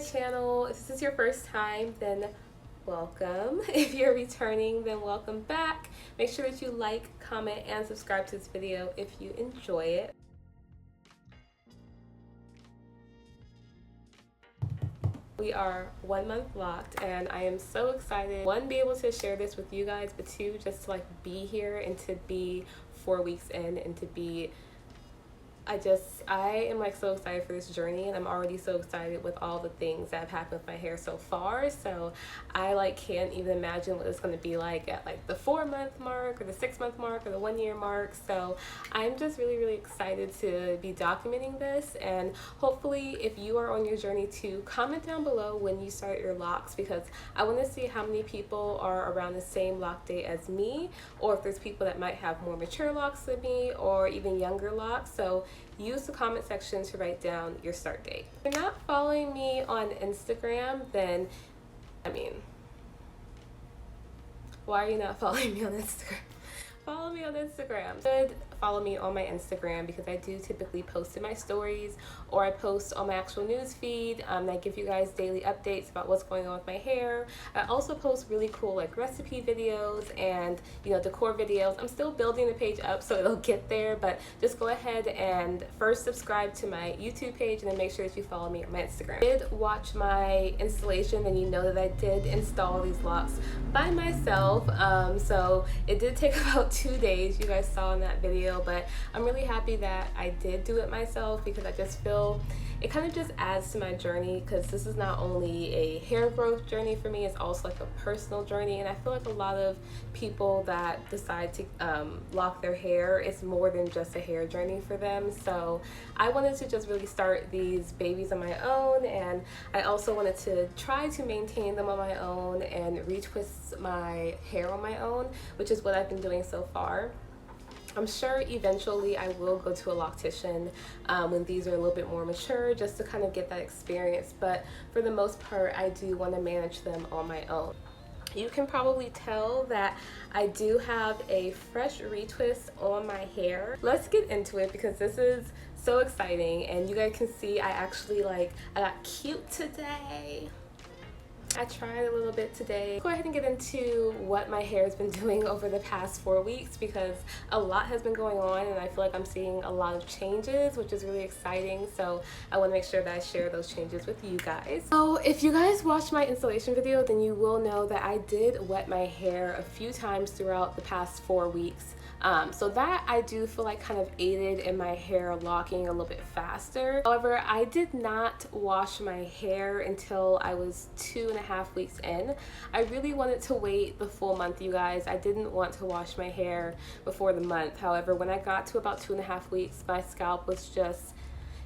channel. If this is your first time, then welcome. If you're returning, then welcome back. Make sure that you like, comment, and subscribe to this video if you enjoy it. We are 1 month locked, and I am so excited, one, be able to share this with you guys, but two, just to like be here and to be 4 weeks in and to be I am like so excited for this journey, and I'm already so excited with all the things that have happened with my hair so far. So I like can't even imagine what it's going to be like at like the 4 month mark or the 6 month mark or the 1 year mark. So I'm just really excited to be documenting this, and hopefully if you are on your journey too, comment down below when you start your locks, because I want to see how many people are around the same lock date as me, or if there's people that might have more mature locks than me or even younger locks. So use the comment section to write down your start date. If you're not following me on Instagram, then why are you not following me on Instagram? Follow me on Instagram. You should follow me on my Instagram because I do typically post in my stories, or I post on my actual news feed. I give you guys daily updates about what's going on with my hair. I also post really cool like recipe videos and decor videos. I'm still building the page up, so it'll get there, but just go ahead and first subscribe to my YouTube page and then make sure that you follow me on my Instagram. If you did watch my installation, then you know that I did install these locks by myself. So it did take about 2 days, you guys saw in that video, but I'm really happy that I did do it myself, because I just feel it kind of just adds to my journey, because this is not only a hair growth journey for me, it's also like a personal journey. And I feel like a lot of people that decide to lock their hair, it's more than just a hair journey for them. So I wanted to just really start these babies on my own, and I also wanted to try to maintain them on my own and retwist my hair on my own, which is what I've been doing so far. I'm sure eventually I will go to a loctician when these are a little bit more mature, just to kind of get that experience, but for the most part I do want to manage them on my own. You can probably tell that I do have a fresh retwist on my hair. Let's get into it, because this is so exciting, and you guys can see I got cute today. I tried a little bit today. Go ahead and get into what my hair has been doing over the past 4 weeks, because a lot has been going on and I feel like I'm seeing a lot of changes, which is really exciting. So I want to make sure that I share those changes with you guys. So if you guys watched my installation video, then you will know that I did wet my hair a few times throughout the past 4 weeks. So that I do feel like kind of aided in my hair locking a little bit faster. However, I did not wash my hair until I was 2.5 weeks in. I really wanted to wait the full month, you guys. I didn't want to wash my hair before the month. However, when I got to about 2.5 weeks, my scalp was just,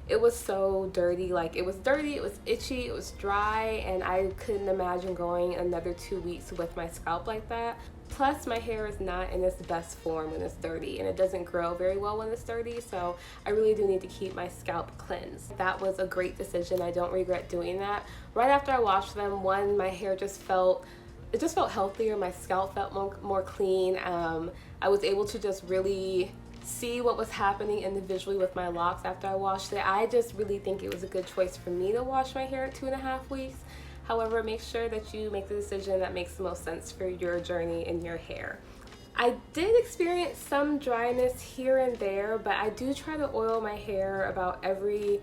it was so dirty. Like, it was dirty, it was itchy, it was dry, and I couldn't imagine going another 2 weeks with my scalp like that. Plus, my hair is not in its best form when it's dirty, and it doesn't grow very well when it's dirty, so I really do need to keep my scalp cleansed. That was a great decision. I don't regret doing that. Right after I washed them, one, my hair just felt healthier. My scalp felt more clean. I was able to just really see what was happening individually with my locks after I washed it. I just really think it was a good choice for me to wash my hair at 2.5 weeks. However, make sure that you make the decision that makes the most sense for your journey and your hair. I did experience some dryness here and there, but I do try to oil my hair about every,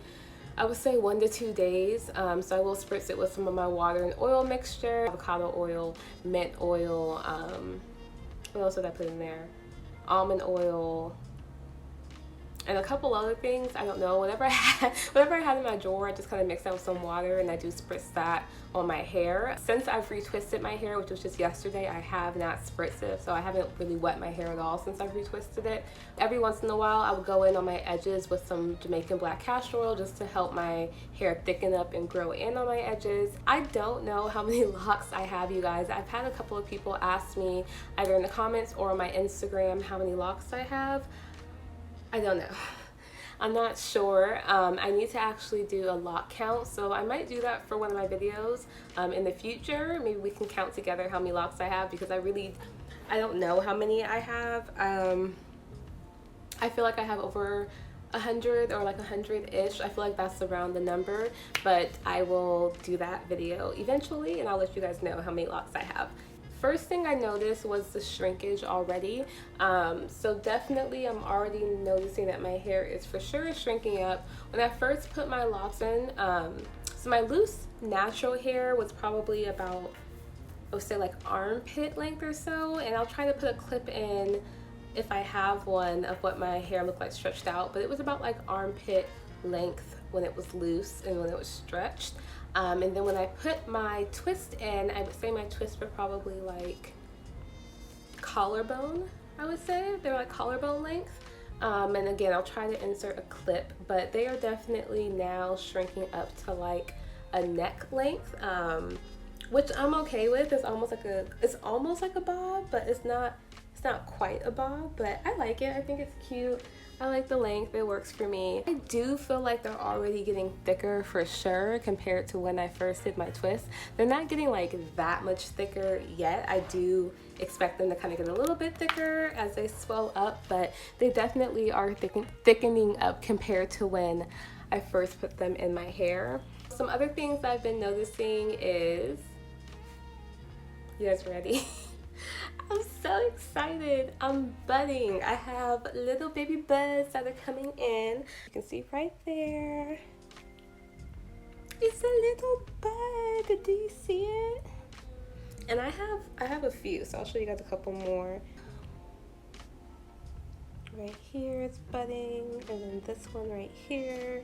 I would say, 1 to 2 days. So I will spritz it with some of my water and oil mixture, avocado oil, mint oil, what else did I put in there? Almond oil, and a couple other things. I don't know, whatever I had in my drawer, I just kind of mix that with some water, and I do spritz that on my hair. Since I've retwisted my hair, which was just yesterday, I have not spritzed it, so I haven't really wet my hair at all since I've retwisted it. Every once in a while I would go in on my edges with some Jamaican black castor oil just to help my hair thicken up and grow in on my edges. I don't know how many locks I have, you guys. I've had a couple of people ask me either in the comments or on my Instagram how many locks I have. I don't know. I'm not sure. I need to actually do a lock count, so I might do that for one of my videos in the future. Maybe we can count together how many locks I have, because I don't know how many I have. I feel like I have over 100 or like 100-ish. I feel like that's around the number, but I will do that video eventually and I'll let you guys know how many locks I have. First thing I noticed was the shrinkage already. So definitely I'm already noticing that my hair is for sure shrinking up. When I first put my locks in, so my loose natural hair was probably about, I would say like armpit length or so, and I'll try to put a clip in if I have one of what my hair looked like stretched out, but it was about like armpit length when it was loose and when it was stretched. And then when I put my twist in, I would say my twists were probably like collarbone, I would say. They're like collarbone length. And again, I'll try to insert a clip, but they are definitely now shrinking up to like a neck length, which I'm okay with. It's almost like a bob, but it's not quite a bob, but I like it. I think it's cute. I like the length, it works for me. I do feel like they're already getting thicker for sure compared to when I first did my twist. They're not getting like that much thicker yet. I do expect them to kind of get a little bit thicker as they swell up, but they definitely are thickening up compared to when I first put them in my hair. Some other things I've been noticing is, you guys ready? I'm so excited. I'm budding. I have little baby buds that are coming in. You can see right there. It's a little bud. Do you see it? And I have a few, so I'll show you guys a couple more. Right here it's budding, and then this one right here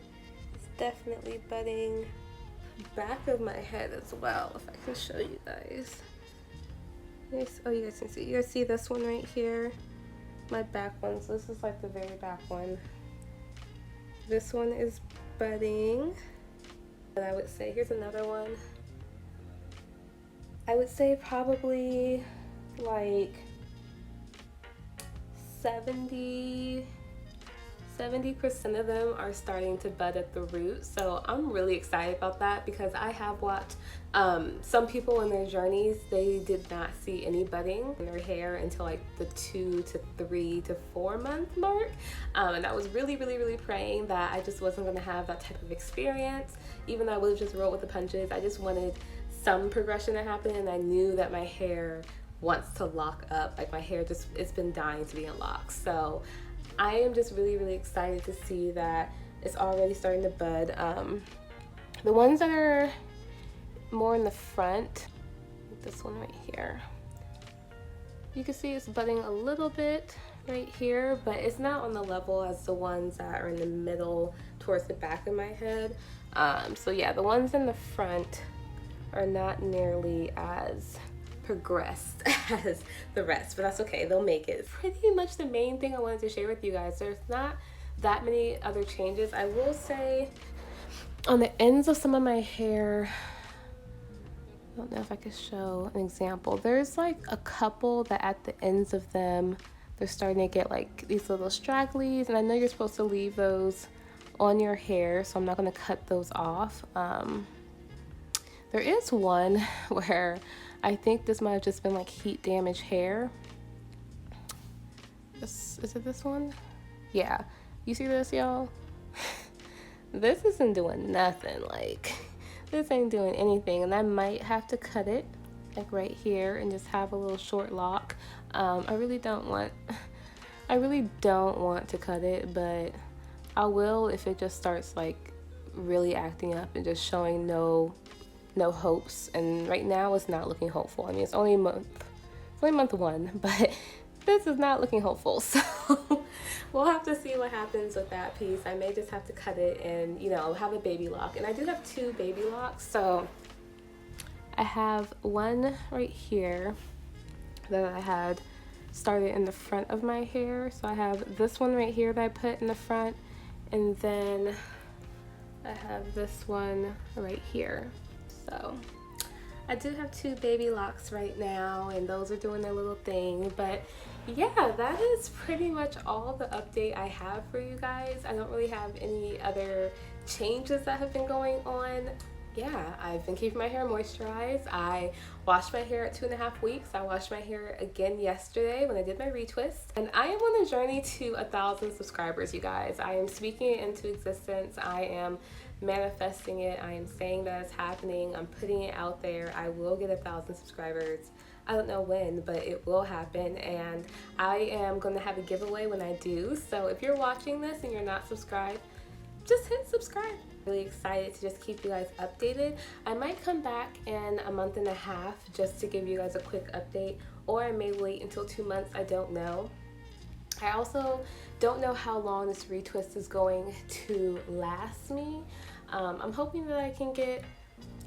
is definitely budding. Back of my head as well, if I can show you guys. Yes, oh, you guys can see. You guys see this one right here? My back one. So this is like the very back one. This one is budding. And I would say, here's another one. I would say probably like 70% of them are starting to bud at the root. So I'm really excited about that because I have watched some people in their journeys, they did not see any budding in their hair until like the 2 to 3 to 4 month mark. And I was really praying that I just wasn't going to have that type of experience. Even though I would have just rolled with the punches, I just wanted some progression to happen, and I knew that my hair wants to lock up. Like my hair just, it's been dying to be in locks. So I am just really excited to see that it's already starting to bud. The ones that are more in the front, this one right here, you can see it's budding a little bit right here, but it's not on the level as the ones that are in the middle towards the back of my head. So yeah, the ones in the front are not nearly as progressed as the rest, but that's okay, they'll make it. Pretty much the main thing I wanted to share with you guys. There's not that many other changes. I will say on the ends of some of my hair, I don't know if I could show an example. There's like a couple that at the ends of them, they're starting to get like these little stragglies, and I know you're supposed to leave those on your hair, so I'm not going to cut those off. There is one where I think this might have just been like heat damaged hair. Is it this one? Yeah. You see this, y'all? This isn't doing nothing. Like, this ain't doing anything. And I might have to cut it, like right here, and just have a little short lock. I really don't want to cut it, but I will if it just starts like really acting up and just showing no hopes. And right now it's not looking hopeful. I mean, it's only month 1, but this is not looking hopeful. So we'll have to see what happens with that piece. I may just have to cut it and, you know, have a baby lock. And I do have 2 baby locks. So I have one right here that I had started in the front of my hair. So I have this one right here that I put in the front, and then I have this one right here. So I do have 2 baby locks right now, and those are doing their little thing. But yeah, that is pretty much all the update I have for you guys. I don't really have any other changes that have been going on. yeah, I've been keeping my hair moisturized. I washed my hair at 2.5 weeks. I washed my hair again yesterday when I did my retwist. And I am on a journey to 1,000 subscribers, you guys. I am speaking it into existence. I am manifesting it. I am saying that it's happening. I'm putting it out there. I will get 1,000 subscribers. I don't know when, but it will happen, and I am going to have a giveaway when I do. So if you're watching this and you're not subscribed, just hit subscribe. Really excited to just keep you guys updated. I might come back in a month and a half just to give you guys a quick update, or I may wait until 2 months. I don't know. I also don't know how long this retwist is going to last me. I'm hoping that I can get,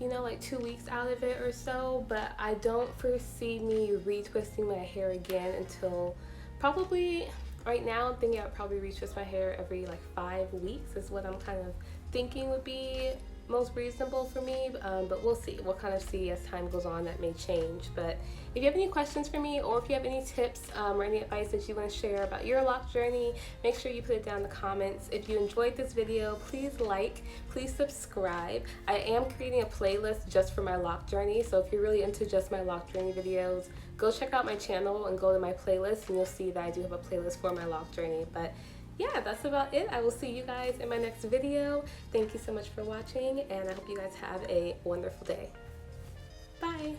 you know, like 2 weeks out of it or so, but I don't foresee me retwisting my hair again until probably, right now I'm thinking I'd probably retwist my hair every like 5 weeks is what I'm kind of thinking would be most reasonable for me, but we'll see. We'll kind of see as time goes on. That may change. But if you have any questions for me, or if you have any tips or any advice that you want to share about your lock journey, make sure you put it down in the comments. If you enjoyed this video, please like, please subscribe. I am creating a playlist just for my lock journey, so if you're really into just my lock journey videos, go check out my channel and go to my playlist, and you'll see that I do have a playlist for my lock journey. But yeah, that's about it. I will see you guys in my next video. Thank you so much for watching, and I hope you guys have a wonderful day. Bye.